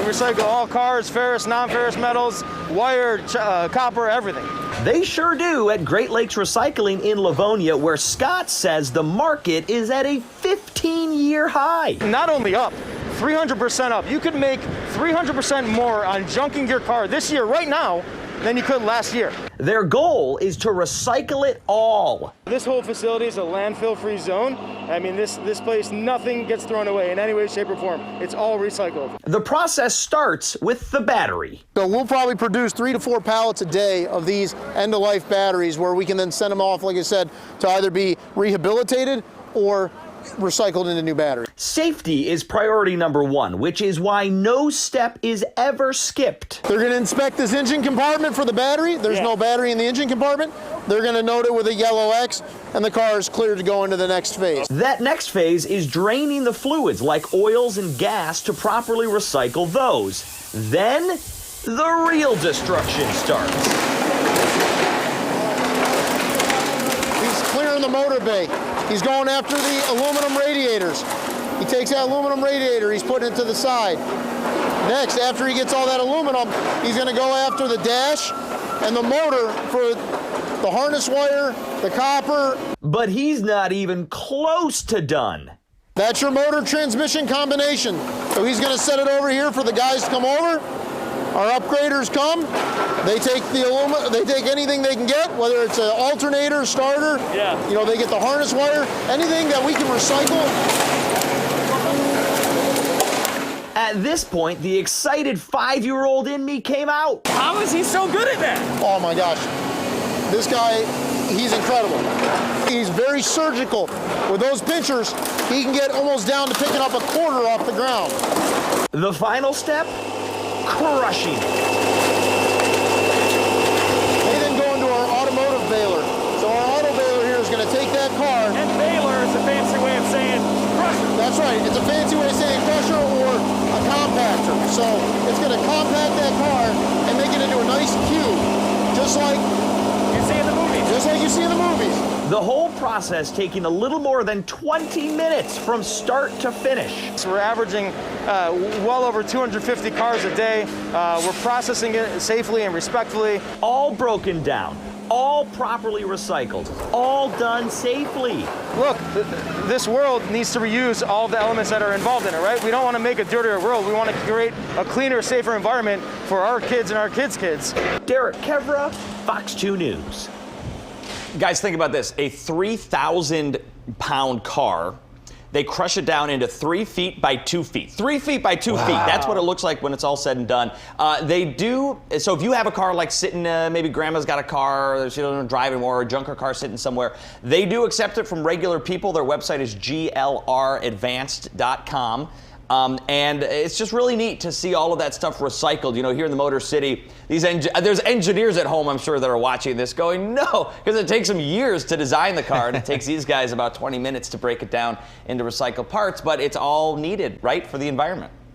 recycle all cars, ferrous, non-ferrous metals, wire, copper, everything. They sure do at Great Lakes Recycling in Livonia, where Scott says the market is at a 15-year high. Not only up, 300% up. You could make 300% more on junking your car this year, right now, than you could last year. Their goal is to recycle it all. This whole facility is a landfill-free zone. I mean, this place, nothing gets thrown away in any way, shape, or form. It's all recycled. The process starts with the battery. So we'll probably produce 3 to 4 pallets a day of these end-of-life batteries, where we can then send them off, like I said, to either be rehabilitated or recycled into new batteries. Safety is priority number 1, which is why no step is ever skipped. They're going to inspect this engine compartment for the battery. There's no battery in the engine compartment. They're going to note it with a yellow X, and the car is cleared to go into the next phase. That next phase is draining the fluids like oils and gas to properly recycle those. Then the real destruction starts. He's clearing the motor bay. He's going after the aluminum radiators. He takes that aluminum radiator, he's putting it to the side. Next, after he gets all that aluminum, he's going to go after the dash and the motor for the harness wire, the copper. But he's not even close to done. That's your motor transmission combination. So he's going to set it over here for the guys to come over. Our upgraders come, they take the aluminum, they take anything they can get, whether it's an alternator, starter, you know, they get the harness wire, anything that we can recycle. At this point, the excited 5-year-old in me came out. How is he so good at that? Oh my gosh, this guy, he's incredible. He's very surgical. With those pinchers, he can get almost down to picking up a quarter off the ground. The final step? Crushing. They then go into our automotive baler. So our auto baler here is going to take that car. And baler is a fancy way of saying crusher. That's right. It's a fancy way of saying crusher or a compactor. So it's going to compact that car and make it into a nice cube, just like you see in the movies. Just like you see in the movies. The whole process taking a little more than 20 minutes from start to finish. So we're averaging well over 250 cars a day. We're processing it safely and respectfully. All broken down, all properly recycled, all done safely. Look, this world needs to reuse all the elements that are involved in it, right? We don't want to make a dirtier world. We want to create a cleaner, safer environment for our kids and our kids' kids. Derek Kevra, Fox 2 News. Guys, think about this. A 3,000-pound car, they crush it down into 3 feet by 2 feet. 3 feet by 2 feet. That's what it looks like when it's all said and done. They do, so if you have a car like sitting, maybe grandma's got a car, she doesn't drive anymore, or a junker car sitting somewhere, they do accept it from regular people. Their website is glradvanced.com. And it's just really neat to see all of that stuff recycled. You know, here in the Motor City, there's engineers at home, I'm sure, that are watching this going, no, because it takes them years to design the car, and it takes these guys about 20 minutes to break it down into recycled parts, but it's all needed, right, for the environment.